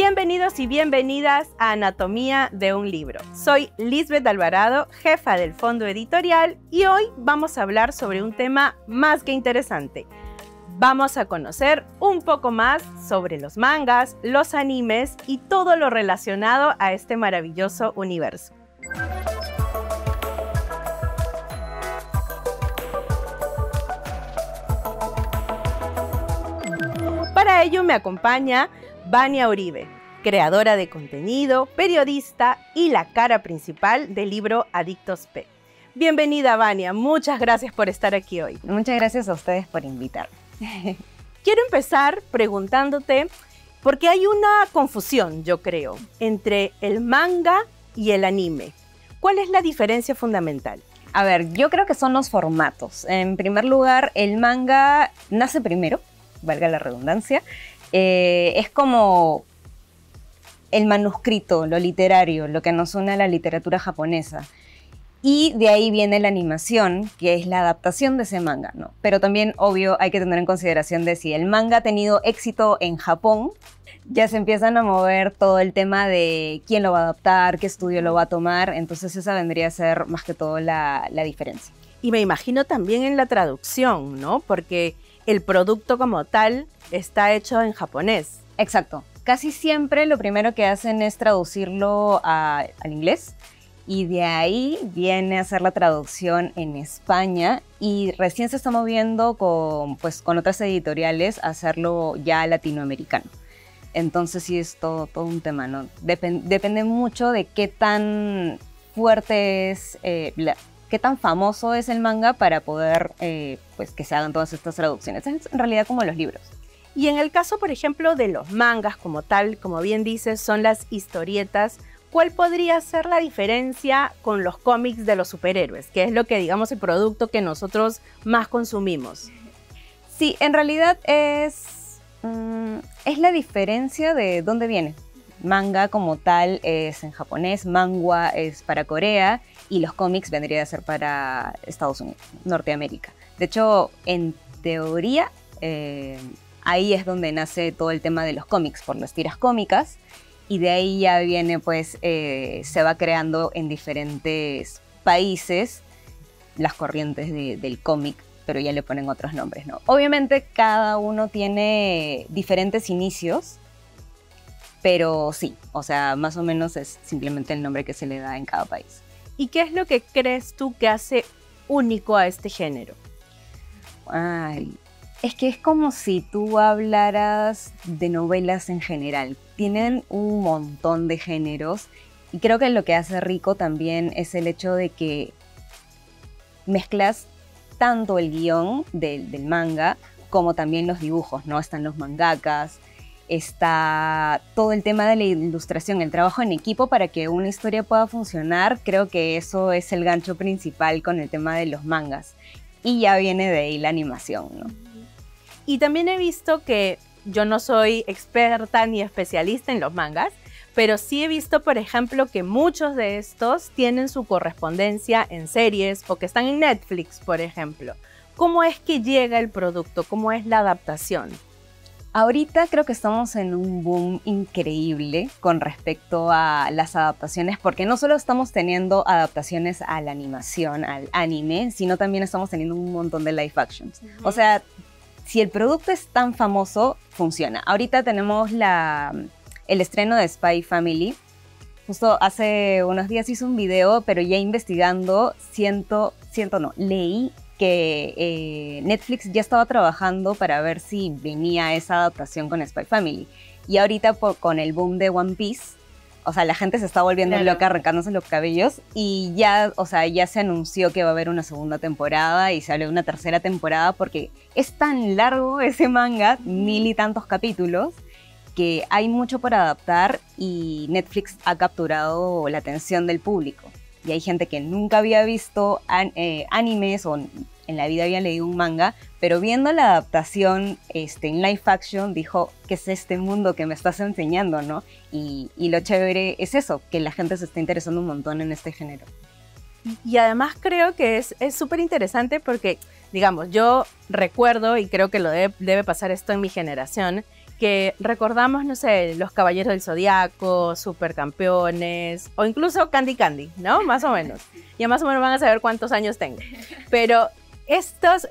Bienvenidos y bienvenidas a Anatomía de un libro. Soy Lisbeth Alvarado, jefa del Fondo Editorial, y hoy vamos a hablar sobre un tema más que interesante. Vamos a conocer un poco más sobre los mangas, los animes y todo lo relacionado a este maravilloso universo. Para ello me acompaña Vania Uribe, creadora de contenido, periodista y la cara principal del libro Adictos P. Bienvenida, Vania, muchas gracias por estar aquí hoy. Muchas gracias a ustedes por invitarme. Quiero empezar preguntándote, porque hay una confusión, yo creo, entre el manga y el anime. ¿Cuál es la diferencia fundamental? A ver, yo creo que son los formatos. En primer lugar, el manga nace primero, valga la redundancia. Es como el manuscrito, lo literario, lo que nos une a la literatura japonesa. Y de ahí viene la animación, que es la adaptación de ese manga, ¿no? Pero también, obvio, hay que tener en consideración de si el manga ha tenido éxito en Japón, ya se empiezan a mover todo el tema de quién lo va a adaptar, qué estudio lo va a tomar, entonces esa vendría a ser más que todo la diferencia. Y me imagino también en la traducción, ¿no? Porque el producto como tal está hecho en japonés. Exacto. Casi siempre lo primero que hacen es traducirlo al inglés y de ahí viene a hacer la traducción en España y recién se está moviendo con otras editoriales a hacerlo ya latinoamericano. Entonces sí es todo un tema, ¿no? Depende mucho de qué tan fuerte es, qué tan famoso es el manga para poder que se hagan todas estas traducciones. Es en realidad como los libros. Y en el caso, por ejemplo, de los mangas como tal, como bien dices, son las historietas. ¿Cuál podría ser la diferencia con los cómics de los superhéroes? Que es lo que, digamos, el producto que nosotros más consumimos. Sí, en realidad es la diferencia de dónde viene. Manga como tal es en japonés, manhwa es para Corea y los cómics vendría a ser para Estados Unidos, Norteamérica. De hecho, en teoría, ahí es donde nace todo el tema de los cómics, por las tiras cómicas, y de ahí ya viene, se va creando en diferentes países las corrientes del cómic, pero ya le ponen otros nombres, ¿no? Obviamente cada uno tiene diferentes inicios, pero sí, o sea, más o menos es simplemente el nombre que se le da en cada país. ¿Y qué es lo que crees tú que hace único a este género? Ay, es que es como si tú hablaras de novelas en general. Tienen un montón de géneros y creo que lo que hace rico también es el hecho de que mezclas tanto el guión del manga como también los dibujos, ¿no? Están los mangakas, está todo el tema de la ilustración, el trabajo en equipo para que una historia pueda funcionar. Creo que eso es el gancho principal con el tema de los mangas. Y ya viene de ahí la animación, ¿no? Y también he visto que yo no soy experta ni especialista en los mangas, pero sí he visto, por ejemplo, que muchos de estos tienen su correspondencia en series o que están en Netflix, por ejemplo. ¿Cómo es que llega el producto? ¿Cómo es la adaptación? Ahorita creo que estamos en un boom increíble con respecto a las adaptaciones, porque no solo estamos teniendo adaptaciones a la animación, al anime, sino también estamos teniendo un montón de live actions. O sea, si el producto es tan famoso, funciona. Ahorita tenemos el estreno de Spy Family. Justo hace unos días hice un video, pero ya investigando, leí que Netflix ya estaba trabajando para ver si venía esa adaptación con Spy Family. Y ahorita con el boom de One Piece, o sea, la gente se está volviendo loca arrancándose los cabellos y ya, o sea, ya se anunció que va a haber una segunda temporada y se habla de una tercera temporada porque es tan largo ese manga, 1000 y tantos capítulos, que hay mucho por adaptar y Netflix ha capturado la atención del público. Y hay gente que nunca había visto animes o en la vida había leído un manga, pero viendo la adaptación en live action dijo, ¿qué es este mundo que me estás enseñando, no? Y lo chévere es eso, que la gente se está interesando un montón en este género. Y además creo que es súper interesante porque digamos, yo recuerdo, y creo que debe pasar esto en mi generación, que recordamos, no sé, los Caballeros del Zodiaco, Supercampeones, o incluso Candy Candy, ¿no? Más o menos. Ya más o menos van a saber cuántos años tengo. Pero estos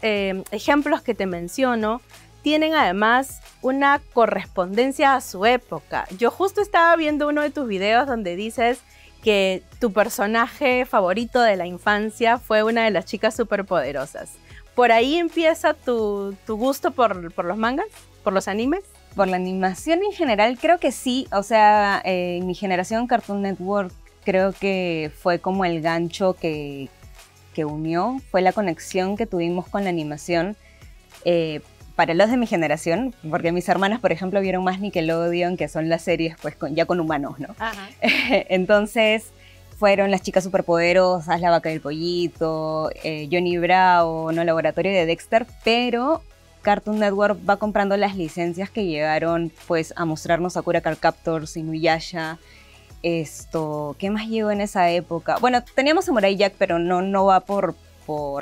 ejemplos que te menciono tienen además una correspondencia a su época. Yo justo estaba viendo uno de tus videos donde dices que tu personaje favorito de la infancia fue una de las chicas superpoderosas. ¿Por ahí empieza tu gusto por los mangas? ¿Por los animes? Por la animación en general, creo que sí. O sea, mi generación Cartoon Network creo que fue como el gancho que unió, fue la conexión que tuvimos con la animación. Para los de mi generación, porque mis hermanas, por ejemplo, vieron más Nickelodeon, que son las series pues ya con humanos, ¿no? Ajá. Entonces fueron las chicas superpoderosas, La Vaca y el Pollito, Johnny Bravo, ¿no? Laboratorio de Dexter, pero Cartoon Network va comprando las licencias que llegaron pues a mostrarnos Sakura Card Captors, Inuyasha. ¿Qué más llegó en esa época? Bueno, teníamos Samurai Jack, pero no va por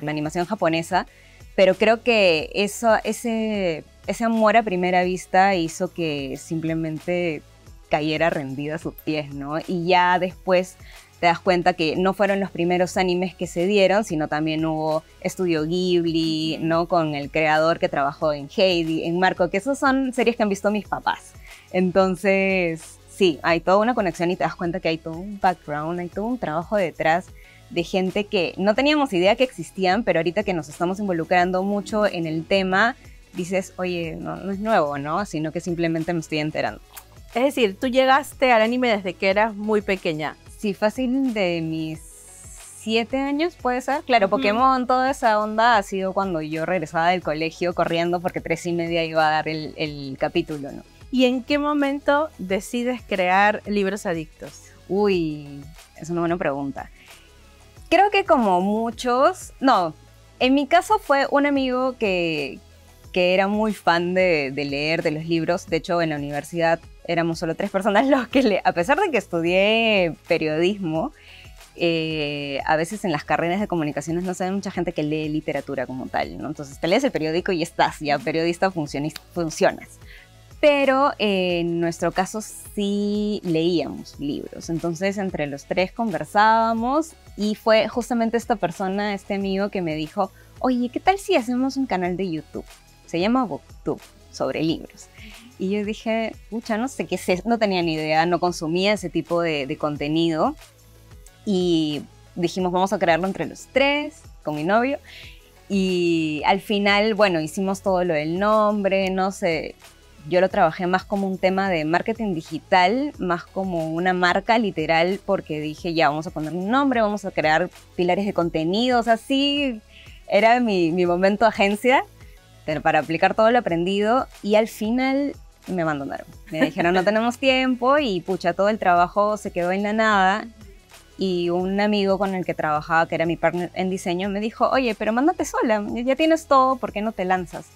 la animación japonesa. Pero creo que ese amor a primera vista hizo que simplemente cayera rendida a sus pies, ¿no? Y ya después te das cuenta que no fueron los primeros animes que se dieron, sino también hubo Estudio Ghibli, ¿no? Con el creador que trabajó en Heidi, en Marco, que esos son series que han visto mis papás. Entonces, sí, hay toda una conexión y te das cuenta que hay todo un background, hay todo un trabajo detrás de gente que no teníamos idea que existían, pero ahorita que nos estamos involucrando mucho en el tema, dices, oye, no es nuevo, ¿no? Sino que simplemente me estoy enterando. Es decir, tú llegaste al anime desde que eras muy pequeña. Sí, fácil de mis 7 años, puede ser. Claro, Pokémon, toda esa onda ha sido cuando yo regresaba del colegio corriendo porque 3:30 iba a dar el capítulo, ¿no? ¿Y en qué momento decides crear Libros Adictos? Uy, es una buena pregunta. Creo que como muchos, no, en mi caso fue un amigo que era muy fan de leer, de los libros. De hecho, en la universidad éramos solo 3 personas los que a pesar de que estudié periodismo, a veces en las carreras de comunicaciones no se ve mucha gente que lee literatura como tal, ¿no? Entonces te lees el periódico y estás ya periodista, funcionas. Pero en nuestro caso sí leíamos libros, entonces entre los 3 conversábamos y fue justamente esta persona, este amigo que me dijo, oye, ¿qué tal si hacemos un canal de YouTube? Se llama Booktube, sobre libros. Y yo dije, pucha, no sé qué es, no tenía ni idea, no consumía ese tipo de contenido y dijimos, vamos a crearlo entre los 3, con mi novio, y al final, bueno, hicimos todo lo del nombre, no sé. Yo lo trabajé más como un tema de marketing digital, más como una marca literal, porque dije, ya, vamos a poner un nombre, vamos a crear pilares de contenidos, así era mi momento agencia para aplicar todo lo aprendido y al final me abandonaron. Me dijeron, no tenemos tiempo y pucha, todo el trabajo se quedó en la nada y un amigo con el que trabajaba, que era mi partner en diseño, me dijo, oye, pero mándate sola, ya tienes todo, ¿por qué no te lanzas?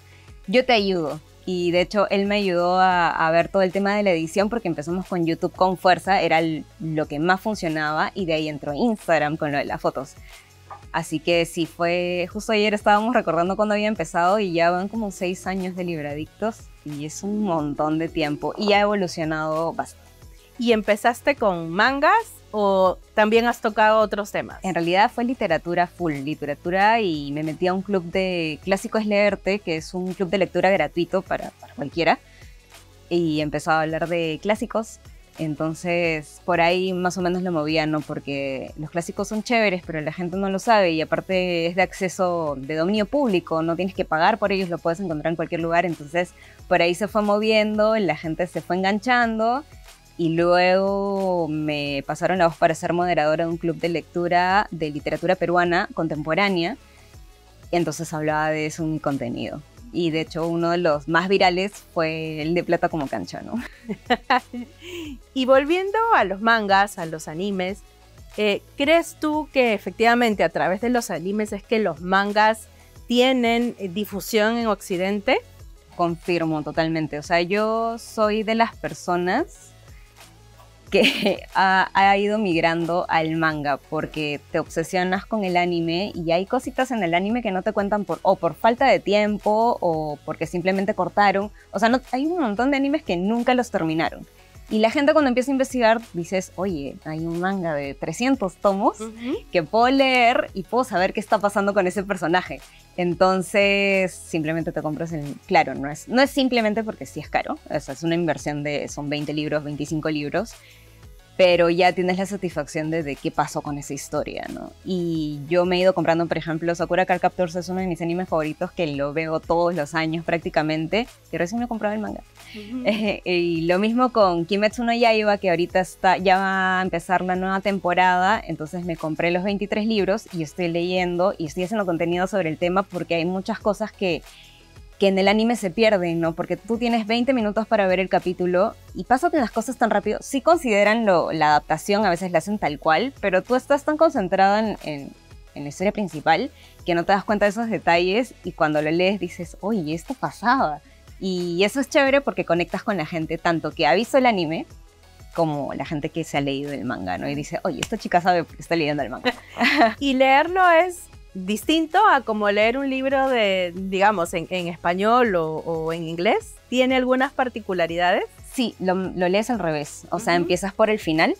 Yo te ayudo. Y de hecho él me ayudó a ver todo el tema de la edición porque empezamos con YouTube con fuerza, era lo que más funcionaba y de ahí entró Instagram con lo de las fotos. Así que sí, fue justo ayer estábamos recordando cuando había empezado y ya van como 6 años de Libradictos y es un montón de tiempo y ha evolucionado bastante. ¿Y empezaste con mangas o también has tocado otros temas? En realidad fue literatura full, literatura, y me metí a un club de Clásico es Leerte, que es un club de lectura gratuito para cualquiera, y empezaba a hablar de clásicos. Entonces por ahí más o menos lo movía, ¿no? Porque los clásicos son chéveres, pero la gente no lo sabe y aparte es de acceso, de dominio público, no tienes que pagar por ellos, lo puedes encontrar en cualquier lugar. Entonces por ahí se fue moviendo, la gente se fue enganchando y luego me pasaron la voz para ser moderadora de un club de lectura de literatura peruana contemporánea. Y entonces hablaba de eso en mi contenido. Y de hecho uno de los más virales fue el de Plata como cancha, ¿no? Y volviendo a los mangas, a los animes, ¿crees tú que efectivamente a través de los animes es que los mangas tienen difusión en Occidente? Confirmo totalmente. O sea, yo soy de las personas que ha ido migrando al manga porque te obsesionas con el anime y hay cositas en el anime que no te cuentan por falta de tiempo o porque simplemente cortaron. O sea, hay un montón de animes que nunca los terminaron. Y la gente cuando empieza a investigar dices, oye, hay un manga de 300 tomos que puedo leer y puedo saber qué está pasando con ese personaje. Entonces, simplemente te compras el... Claro, no es simplemente porque sí es caro. O sea, es una inversión son 20 libros, 25 libros. Pero ya tienes la satisfacción de qué pasó con esa historia, ¿no? Y yo me he ido comprando, por ejemplo, Sakura Card Captors es uno de mis animes favoritos que lo veo todos los años prácticamente. Y recién me he comprado el manga. Y lo mismo con Kimetsu no Yaiba, que ahorita ya va a empezar la nueva temporada. Entonces me compré los 23 libros y estoy leyendo y estoy haciendo contenido sobre el tema porque hay muchas cosas que en el anime se pierden, ¿no? Porque tú tienes 20 minutos para ver el capítulo y pasan las cosas tan rápido. Sí consideran la adaptación, a veces la hacen tal cual, pero tú estás tan concentrada en la historia principal que no te das cuenta de esos detalles y cuando lo lees dices, oye, esto pasaba. Y eso es chévere porque conectas con la gente, tanto que ha visto el anime como la gente que se ha leído el manga, ¿no? Y dice, oye, esta chica sabe porque está leyendo el manga. Y leerlo es distinto a como leer un libro de, digamos, en español o en inglés. ¿Tiene algunas particularidades? Sí, lo lees al revés. O sea, empiezas por el final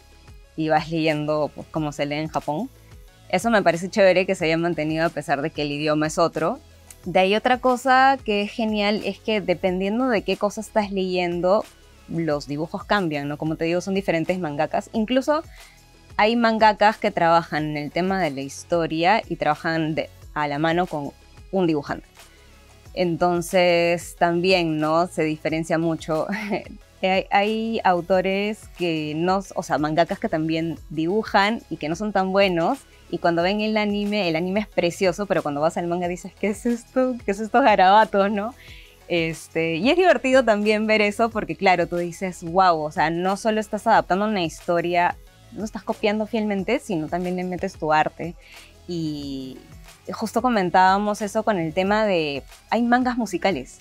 y vas leyendo pues, como se lee en Japón. Eso me parece chévere que se haya mantenido a pesar de que el idioma es otro. De ahí otra cosa que es genial es que dependiendo de qué cosa estás leyendo, los dibujos cambian, ¿no? Como te digo, son diferentes mangakas. Incluso hay mangakas que trabajan en el tema de la historia y trabajan a la mano con un dibujante. Entonces también, ¿no? Se diferencia mucho. Hay autores que o sea, mangakas que también dibujan y que no son tan buenos. Y cuando ven el anime es precioso, pero cuando vas al manga dices, ¿qué es esto? ¿Qué es estos garabatos, no? Y es divertido también ver eso porque, claro, tú dices, wow, o sea, no solo estás adaptando una historia, no estás copiando fielmente, sino también le metes tu arte. Y justo comentábamos eso con el tema de, hay mangas musicales.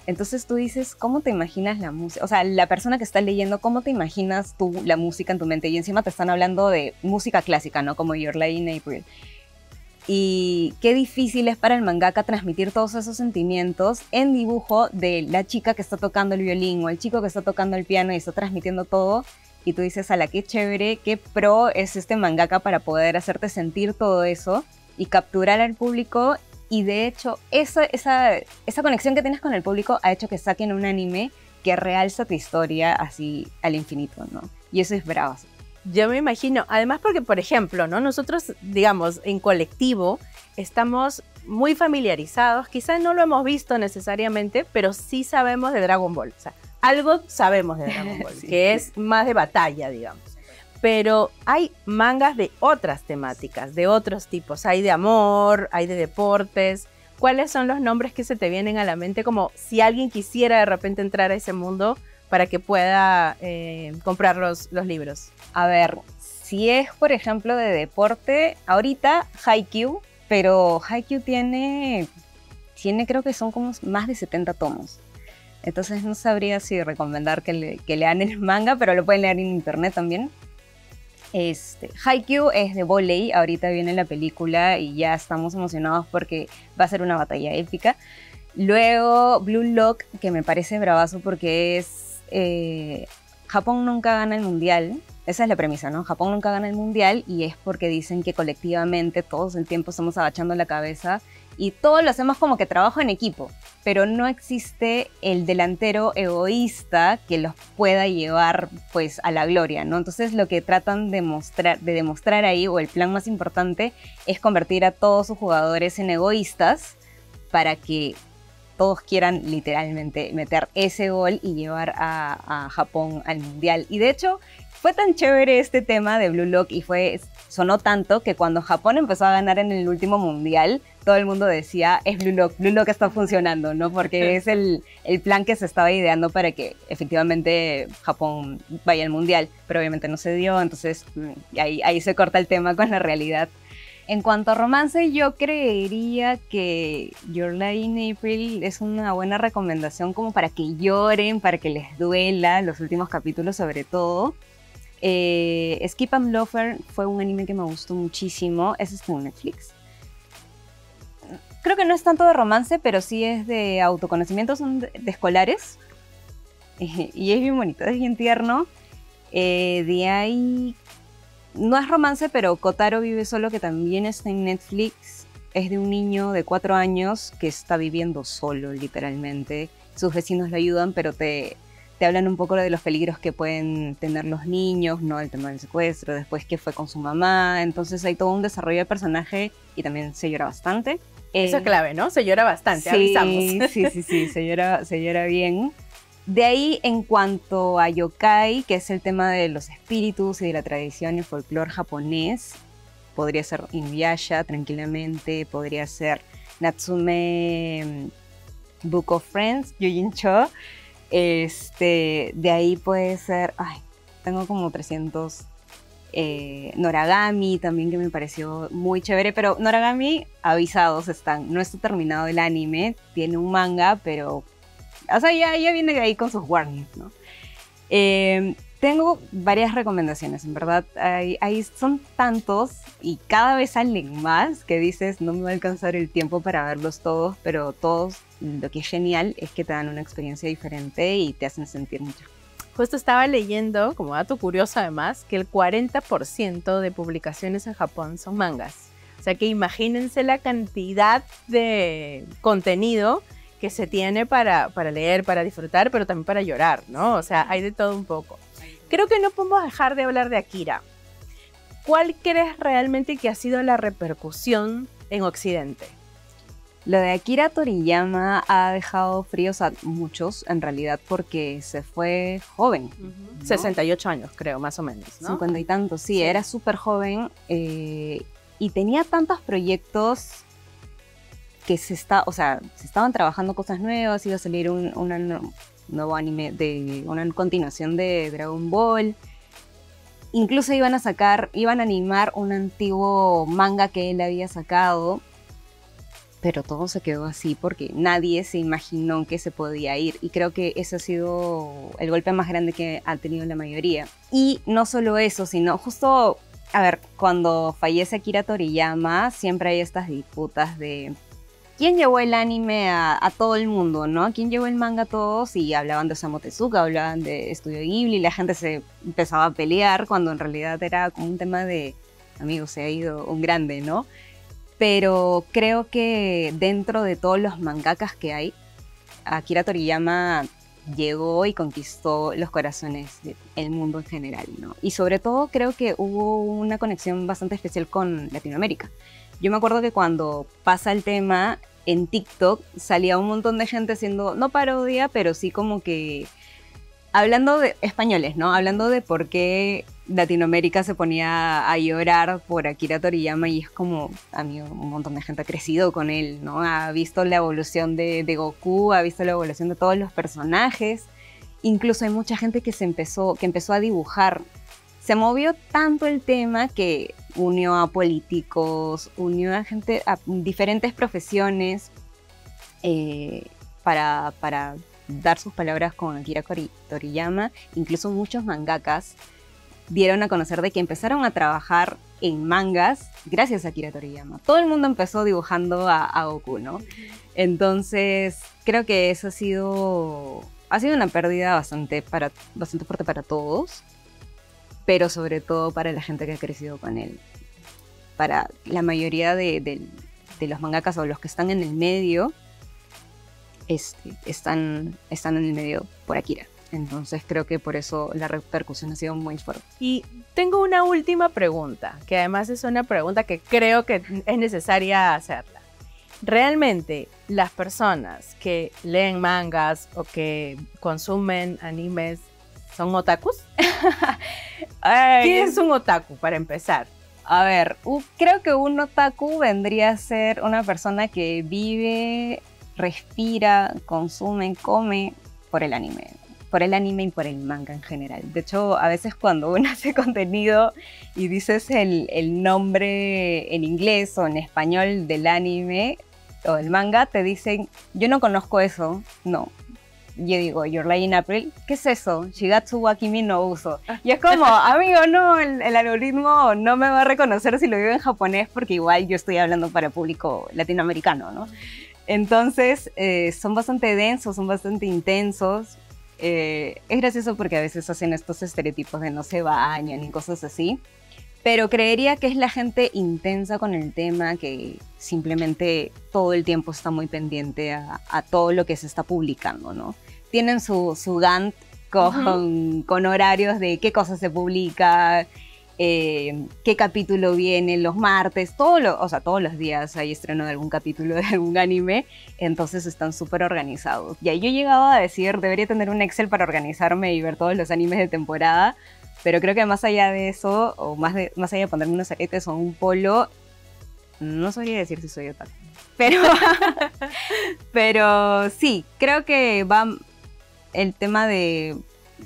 Entonces tú dices, ¿cómo te imaginas la música? O sea, la persona que está leyendo, ¿cómo te imaginas tú la música en tu mente? Y encima te están hablando de música clásica, ¿no? Como Your Lady in April. Y qué difícil es para el mangaka transmitir todos esos sentimientos en dibujo de la chica que está tocando el violín o el chico que está tocando el piano y está transmitiendo todo. Y tú dices, ala, qué chévere, qué pro es este mangaka para poder hacerte sentir todo eso y capturar al público. Y de hecho, esa conexión que tienes con el público ha hecho que saquen un anime que realza tu historia así al infinito, ¿no? Y eso es bravo. Yo me imagino, además porque, por ejemplo, ¿no? Nosotros, digamos, en colectivo estamos muy familiarizados, quizás no lo hemos visto necesariamente, pero sí sabemos de Dragon Ball. O sea, algo sabemos de Dragon Ball, sí, que es más de batalla, digamos. Pero hay mangas de otras temáticas, de otros tipos. Hay de amor, hay de deportes. ¿Cuáles son los nombres que se te vienen a la mente? Como si alguien quisiera de repente entrar a ese mundo para que pueda comprar los libros. A ver, si es, por ejemplo, de deporte, ahorita Haikyuu, pero Haikyuu tiene creo que son como más de 70 tomos. Entonces no sabría si recomendar que lean el manga, pero lo pueden leer en internet también. Haikyuu es de vóley, ahorita viene la película y ya estamos emocionados porque va a ser una batalla épica. Luego Blue Lock, que me parece bravazo porque es Japón nunca gana el mundial, esa es la premisa, ¿no? Japón nunca gana el mundial y es porque dicen que colectivamente todos el tiempo estamos agachando la cabeza y todo lo hacemos como que trabajo en equipo, pero no existe el delantero egoísta que los pueda llevar pues a la gloria, ¿no? Entonces lo que tratan de demostrar ahí, o el plan más importante, es convertir a todos sus jugadores en egoístas para que todos quieran literalmente meter ese gol y llevar a Japón al mundial. Y de hecho fue tan chévere este tema de Blue Lock y sonó tanto que cuando Japón empezó a ganar en el último mundial, todo el mundo decía, es Blue Lock está funcionando, ¿no? Porque es el plan que se estaba ideando para que efectivamente Japón vaya al mundial, pero obviamente no se dio, entonces ahí se corta el tema con la realidad. En cuanto a romance, yo creería que Your Lie in April es una buena recomendación como para que lloren, para que les duela los últimos capítulos sobre todo. Skip and Loafer fue un anime que me gustó muchísimo. Ese está en Netflix. Creo que no es tanto de romance, pero sí es de autoconocimiento, son de escolares. Y es bien bonito, es bien tierno. De ahí, no es romance, pero Kotaro vive solo, que también está en Netflix. Es de un niño de 4 años que está viviendo solo, literalmente. Sus vecinos lo ayudan, pero te hablan un poco de los peligros que pueden tener los niños, ¿no? El tema del secuestro, después qué fue con su mamá. Entonces hay todo un desarrollo de personaje y también se llora bastante. Eso es clave, ¿no? Se llora bastante, sí, avisamos. Sí, se llora bien. De ahí, en cuanto a yokai, que es el tema de los espíritus y de la tradición y el folclore japonés, podría ser Inuyasha tranquilamente, podría ser Natsume Book of Friends, Yujin Cho. De ahí puede ser, tengo como 300. Noragami también, que me pareció muy chévere, pero Noragami, avisados están, no está terminado el anime, tiene un manga, pero o sea, ya viene de ahí con sus warnings, ¿no? Tengo varias recomendaciones, en verdad. Ahí son tantos y cada vez salen más que dices, no me va a alcanzar el tiempo para verlos todos, pero todos, lo que es genial es que te dan una experiencia diferente y te hacen sentir mucho. Justo estaba leyendo, como dato curioso además, que el 40% de publicaciones en Japón son mangas. O sea que imagínense la cantidad de contenido que se tiene para leer, para disfrutar, pero también para llorar, ¿no? O sea, hay de todo un poco. Creo que no podemos dejar de hablar de Akira. ¿Cuál crees realmente que ha sido la repercusión en Occidente? Lo de Akira Toriyama ha dejado fríos a muchos, en realidad, porque se fue joven. ¿No? 68 años, creo, más o menos, ¿no? 50 y tantos, sí, era súper joven y tenía tantos proyectos que se estaban trabajando cosas nuevas, iba a salir un nuevo anime, una continuación de Dragon Ball. Incluso iban a animar un antiguo manga que él había sacado, pero todo se quedó así porque nadie se imaginó que se podía ir, y creo que ese ha sido el golpe más grande que ha tenido la mayoría. Y no solo eso, sino justo, cuando fallece Akira Toriyama, siempre hay estas disputas de quién llevó el anime a todo el mundo, ¿no? ¿Quién llevó el manga a todos? Y hablaban de Osamu Tezuka, hablaban de Estudio Ghibli, la gente se empezaba a pelear cuando en realidad era como un tema de, amigos, se ha ido un grande, ¿no? Pero creo que dentro de todos los mangakas que hay, Akira Toriyama llegó y conquistó los corazones del mundo en general, ¿no? Y sobre todo creo que hubo una conexión bastante especial con Latinoamérica. Yo me acuerdo que cuando pasa el tema, en TikTok salía un montón de gente haciendo, no parodia, pero sí como que hablando de españoles, ¿no? Hablando de por qué Latinoamérica se ponía a llorar por Akira Toriyama, y es como, amigo, un montón de gente ha crecido con él, ¿no? Ha visto la evolución de Goku, ha visto la evolución de todos los personajes. Incluso hay mucha gente que empezó a dibujar. Se movió tanto el tema que unió a políticos, unió a gente, a diferentes profesiones, para dar sus palabras con Akira Toriyama. Incluso muchos mangakas dieron a conocer de que empezaron a trabajar en mangas gracias a Akira Toriyama. Todo el mundo empezó dibujando a Goku, ¿no? Entonces, creo que eso ha sido una pérdida bastante fuerte para todos, pero sobre todo para la gente que ha crecido con él. Para la mayoría de los mangakas o los que están en el medio, están en el medio por Akira. Entonces creo que por eso la repercusión ha sido muy fuerte. Y tengo una última pregunta, que además es una pregunta que creo que es necesaria hacerla. ¿Realmente las personas que leen mangas o que consumen animes son otakus? ¿Quién es un otaku, para empezar? A ver, creo que un otaku vendría a ser una persona que vive, respira, consume, come por el anime y por el manga en general. De hecho, a veces cuando uno hace contenido y dices el nombre en inglés o en español del anime o del manga, te dicen, yo no conozco eso. No, yo digo, You're Lying April, ¿qué es eso? Shigatsu wa Kimi no Uso. Y es como, amigo, no, el algoritmo no me va a reconocer si lo digo en japonés porque igual yo estoy hablando para público latinoamericano, ¿no? Entonces, son bastante densos, son bastante intensos. Es gracioso porque a veces hacen estos estereotipos de no se bañan y cosas así. Pero creería que es la gente intensa con el tema que simplemente todo el tiempo está muy pendiente a todo lo que se está publicando, ¿no? Tienen su Gantt con horarios de qué cosas se publica, qué capítulo viene los martes, o sea, todos los días hay estreno de algún capítulo de algún anime, entonces están súper organizados. Y ahí yo he llegado a decir, debería tener un Excel para organizarme y ver todos los animes de temporada, pero creo que más allá de eso, o más allá de ponerme unos aretes o un polo, no sabría decir si soy otaku. Pero sí, creo que va el tema de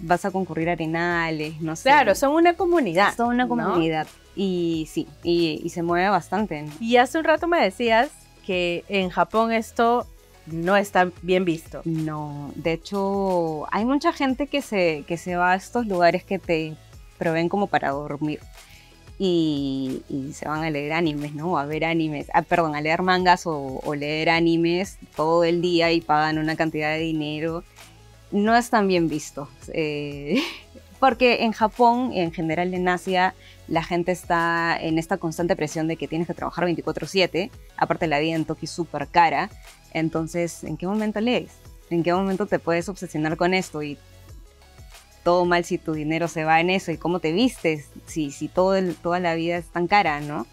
vas a concurrir a arenales, no sé. Claro, son una comunidad. Son una ¿no? comunidad. Y sí, y se mueve bastante, ¿no? Y hace un rato me decías que en Japón esto no está bien visto. No, de hecho, hay mucha gente que se va a estos lugares que te proveen como para dormir. Y se van a leer animes, ¿no? A ver animes, a leer mangas o leer animes todo el día y pagan una cantidad de dinero. No es tan bien visto. Porque en Japón, en general en Asia, la gente está en esta constante presión de que tienes que trabajar 24/7. Aparte la vida en Tokio es súper cara. Entonces, ¿en qué momento lees? ¿En qué momento te puedes obsesionar con esto? Y todo mal si tu dinero se va en eso. ¿Y cómo te vistes? Si toda la vida es tan cara, ¿no?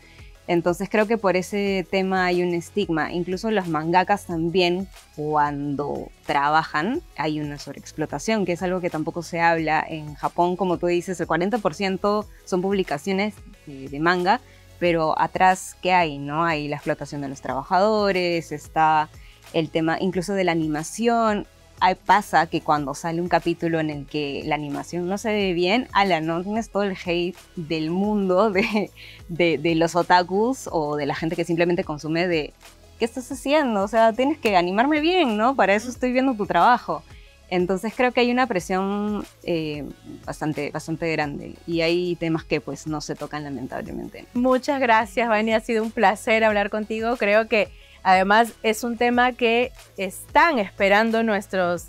Entonces creo que por ese tema hay un estigma. Incluso los mangakas también, cuando trabajan, hay una sobreexplotación, que es algo que tampoco se habla. En Japón, como tú dices, el 40% son publicaciones de manga, pero atrás, ¿qué hay? ¿No? Hay la explotación de los trabajadores, está el tema incluso de la animación. Pasa que cuando sale un capítulo en el que la animación no se ve bien, no tienes todo el hate del mundo de los otakus o de la gente que simplemente consume de ¿qué estás haciendo? O sea, tienes que animarme bien, ¿no? Para eso estoy viendo tu trabajo. Entonces creo que hay una presión bastante grande y hay temas que pues no se tocan lamentablemente. Muchas gracias, Vani, ha sido un placer hablar contigo. Creo que además es un tema que están esperando nuestros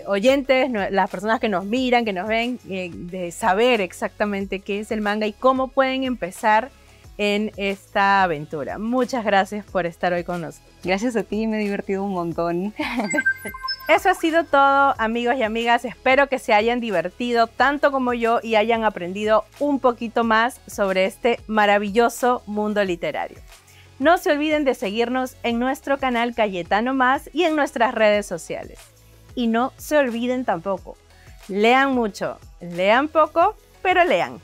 oyentes, las personas que nos miran, que nos ven, de saber exactamente qué es el manga y cómo pueden empezar en esta aventura. Muchas gracias por estar hoy con nosotros. Gracias a ti, me he divertido un montón. Eso ha sido todo, amigos y amigas. Espero que se hayan divertido tanto como yo y hayan aprendido un poquito más sobre este maravilloso mundo literario. No se olviden de seguirnos en nuestro canal Cayetano Más y en nuestras redes sociales. Y no se olviden tampoco, lean mucho, lean poco, pero lean.